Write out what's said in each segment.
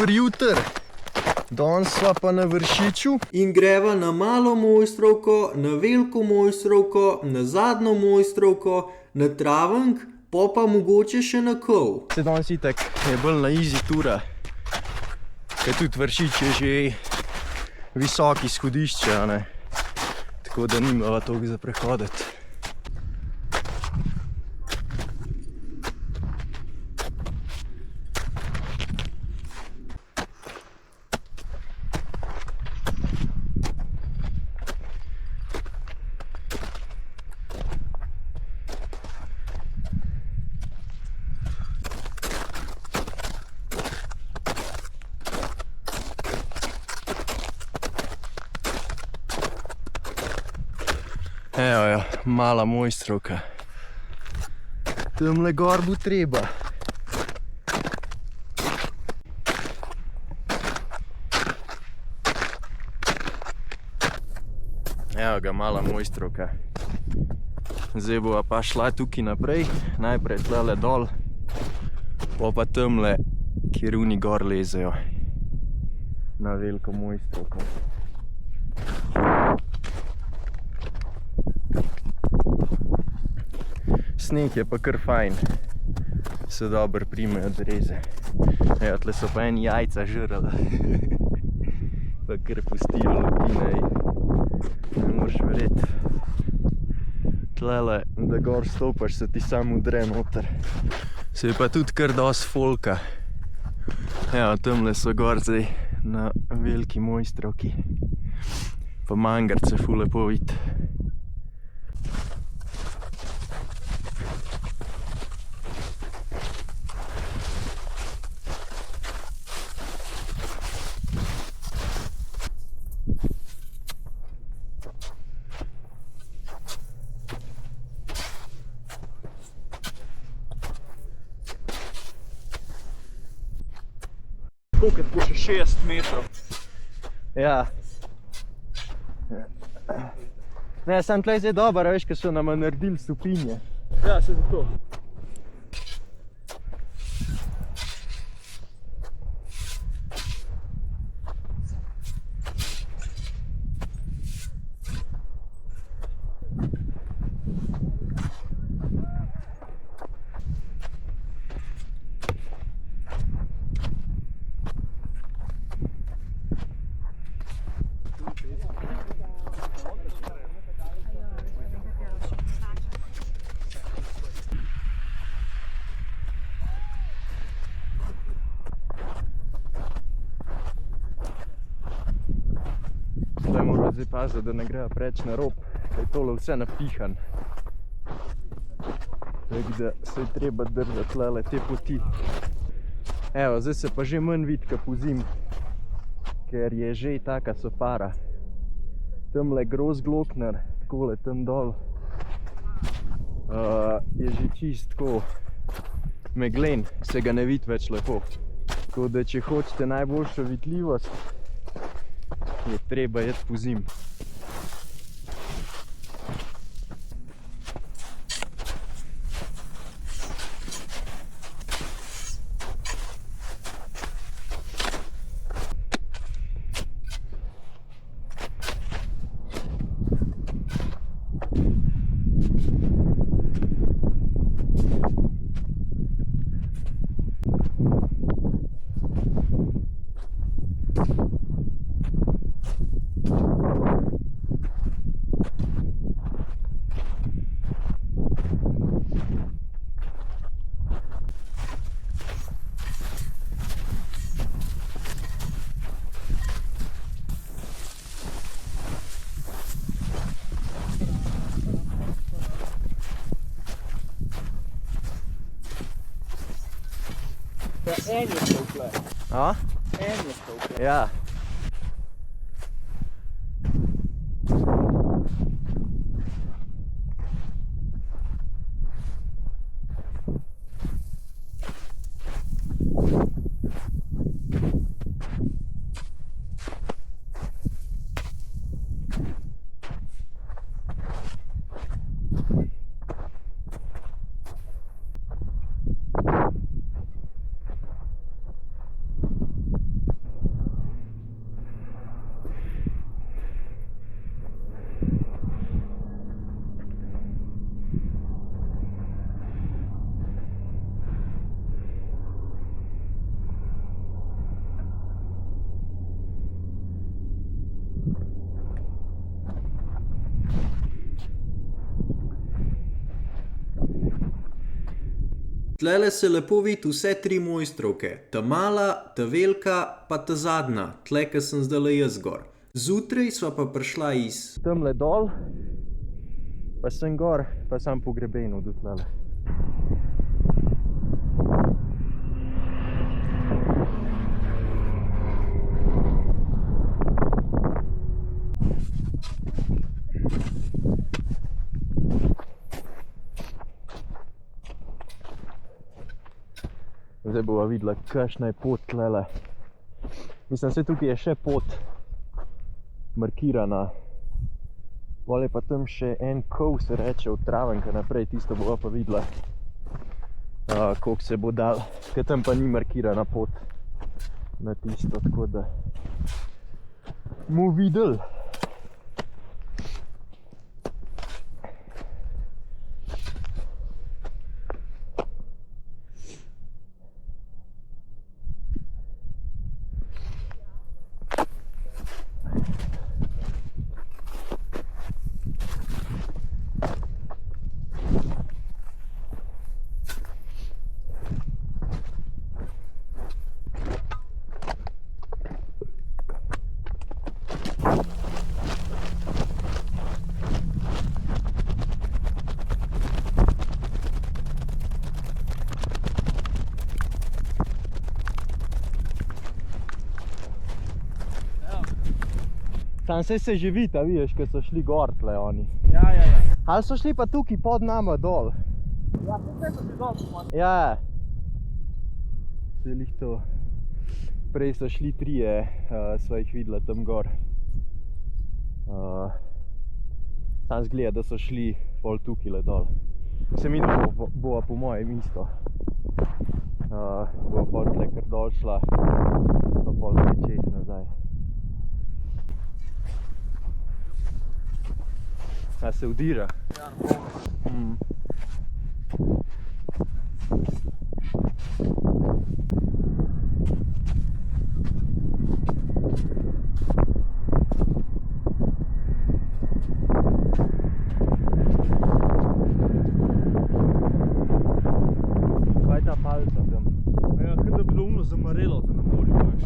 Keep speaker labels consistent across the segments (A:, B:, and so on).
A: Dober jutr. Danes sva pa na Vršiču
B: in greva na malo Mojstrovko, na veliko Mojstrovko, na zadnjo Mojstrovko, na Travenk, pa mogoče še na Kov.
A: Danes itak je bolj na easy tura, ker tudi Vršič je že visoki izhodišče, a ne? Tako da nimava toliko za prehoditi. Evo jo, mala Mojstrovka. Tamle gor bo treba. Evo ga, mala Mojstrovka. Zdaj bova pa šla tukaj naprej, najprej tlele dol, pa tamle, kjer oni gor lezejo na veliko Mojstrovko. Sneg je pa kar fajn, se dobro primejo dreze. Evo, tle so pa eni jajca žrala. Pa kar pustijo lupine. Ne moreš verjeti. Tlele, da gor stopaš, se ti samo udre noter. Se je pa tudi kar dosti folka. Evo, tamle so gor zdaj na veliki Mojstrovki. Pa Mangarce ful lepo vid. Koliko je tako še 60 metrov? Ja. Ne, sam tle je dober, veš, ker so nama naredili stopinje. Ja, se zato. Zdaj pazi, da ne grejo preč na rob, ker je tole vse napihan. Tako da se je treba držati tlele te poti. Evo, zdaj se pa že manj vidi, ka pozim, ker je že taka sopara. Tamle Großglockner, takole tam dol, je že čist tako meglen, se ga ne vidi več lepo. Tako da, če hočete najboljšo vidljivost, je treba jeti pozim.
C: Ja, en je stal tle.
A: A?
C: En je stal tle.
A: Ja.
B: Tlele se lepo vidi vse tri mojstrovke, ta mala, ta velika, pa ta zadnja, tle, ki sem zdajle jaz gor. Zjutraj sva pa prišla iz
A: Tamle dol, pa sem gor, pa sam po grebenu do tlele. Zdaj bova videla, kakšna je pot tlele. Mislim, se tukaj je še pot markirana. Pol je pa tam še en kov, se reče, od Travenka naprej, tisto bova pa videla, koliko se bo dal, ker tam pa ni markirana pot na tisto, tako da bomo videli. Tam se že vidi, vidiš, ker so šli gor tle oni.
C: Ja.
A: Ali so šli pa tukaj pod nama dol?
C: Ja, tukaj so šli dol, po mojem.
A: Ja. Se lih to. Prej so šli trije, sva jih videla tam gor. Sam zgleda, da so šli pol tukaj dol. Se mi bova po mojem isto. Bova pol tle kar dol šla, pa pol čez nazaj. A se udira?
C: Ja, no.
A: Kaj je ta palca tam?
C: Ja, kot da bi bilo umno zamarelo na morju, veš.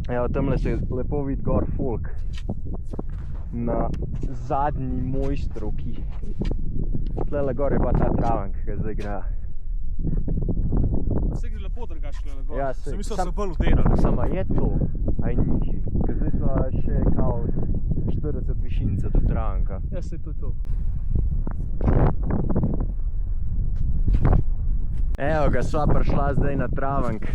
A: Evo, tamle se lepo vidi gor folk na zadnji mojstrovki. Tlele gor je pa ta Travenk, ki zdaj gre.
C: Se gre lepo drugače tlele gor.
A: Ja,
C: Sem mislil, da so bolj uderali.
A: Sama je to, aj nižji. Ker zdaj sva še kao 40 višinca do Travenka.
C: Ja, se je to.
A: Evo ga, sva prišla zdaj na Travenk.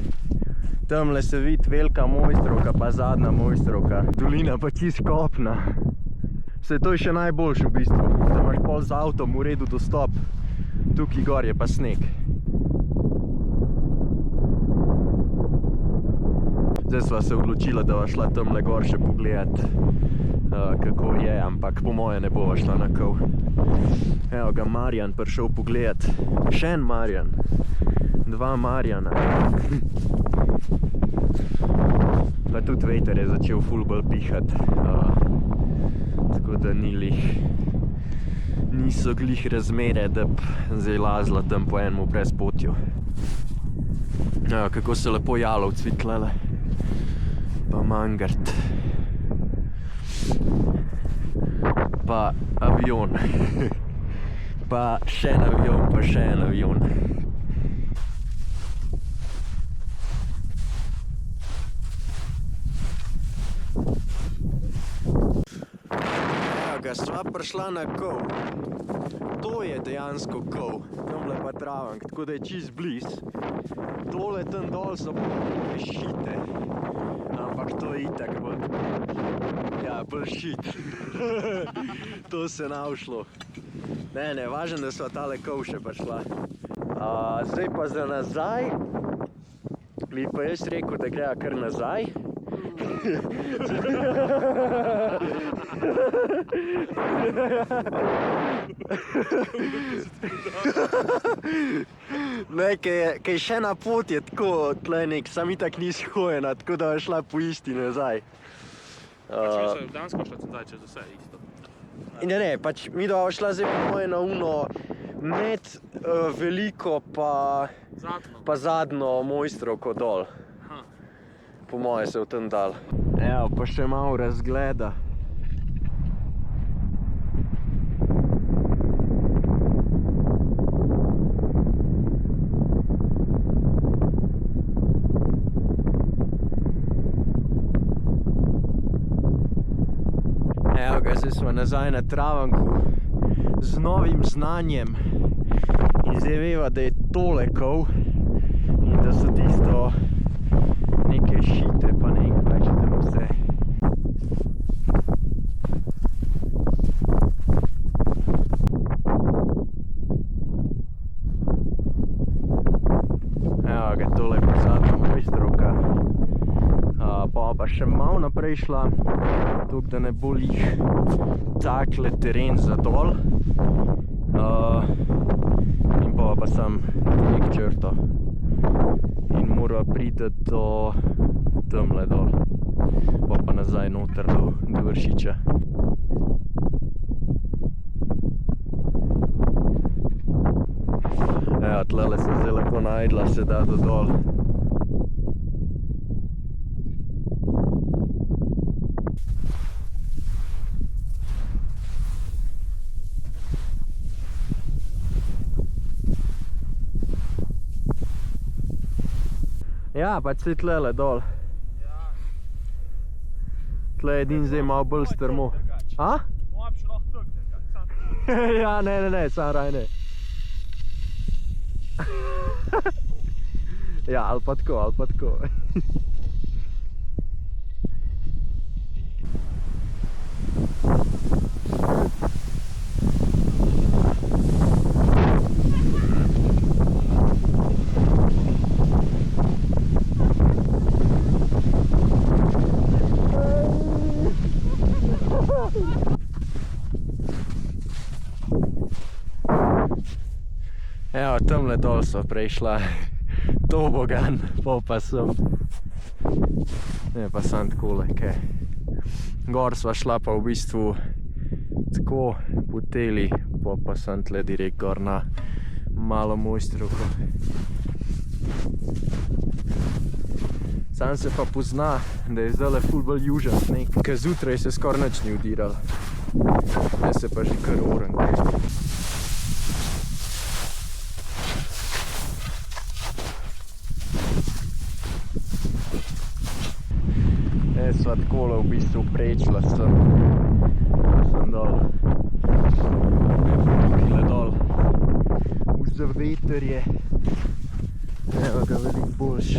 A: Tamle se vidi velika mojstrovka, pa zadnja mojstrovka. Dolina pa čisto kopna. Se to je še najboljše v bistvu, da imaš pol z avtom v redu dostop. Tukaj gor je pa sneg. Zdaj sva se odločila, da bova šla tamle gor še pogledat, kako je, ampak po moje ne bova šla na kol. Evo ga, Marjan prišel pogledat. Še en Marjan. Dva Marjana. Pa tudi veter je začel ful bolj pihat. Tako da niso glih razmere, da bi zdaj lazila tam po enemu brezpotju. Kako se lepo jalovci vidi tlele. Pa mangart. Pa avion. Pa še en avion, pa še en avion. Ga sva prišla na kol. To je dejansko kol. Tamle pa Travenk, tako da je čist bliz. Tole tam dol so šite. Ampak to je itak bolj. Ja, bolj šit. To se navšlo. Ne, važno, da sva tale kol še prišla. Zdaj pa za nazaj. Bi pa jaz rekel, da greja kar nazaj. Ne, kaj še na pot je tako tle nek, sam itak nisi hojena, tako da je šla po isti nazaj.
C: Če so Dansko šla nazaj čez vse isto.
A: Ne, pač mi dva šla zdaj po moje na uno med veliko pa zadnjo mojstrovko dol.
C: Aha.
A: Po moje se v tem dal. Evo, pa še malo razgleda. Evo ga, zdaj smo nazaj na Travanku z novim znanjem in zdaj veva, da je tole kol in da so tisto neke šite, pa ne vem kaj, če tam vse. Evo ga, tole je pa zadnja mojstrovka. Pa še malo naprej šla, tako da ne bo lih takle teren za dol. In pa sam nek črto. In mora priti do tamle dol. Pa nazaj noter do Vršiča. Evo, tlele se zdaj lepo najdla, se da do dol. Ja, pač se tlele dol. Tle je edin zdaj malo bolj strmo. A?
C: Moja bi še lahko tak drgati.
A: Ja, ne, sam raj ne. Ja, ali pa tako. Evo, tamle dol so prešla tobogan, pa sem. Ne, pa sam takole, kaj. Gor sva šla pa v bistvu tako po teli, pa sem tle direkt gor na malo mojstrovko. Sam se pa pozna, da je zdajle ful bolj južan sneg, ker zjutraj se skoraj nič ni udiral. Zdaj se pa že kar oranj. Sva takole v bistvu prečila sem dol. Tukaj dol v zavetrje. Evo ga, veliko boljš.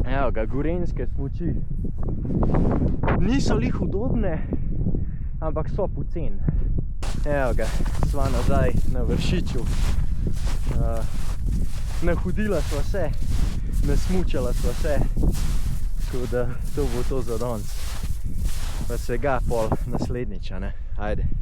A: Evo ga, gorenjske smuči. Niso lih udobne, ampak so poceni. Evo ga, sva nazaj na Vršiču. Nahodila sva se, nasmučala sva se, tako da to bo to za danes. Pa se ga pol naslednjič, a ne? Ajde.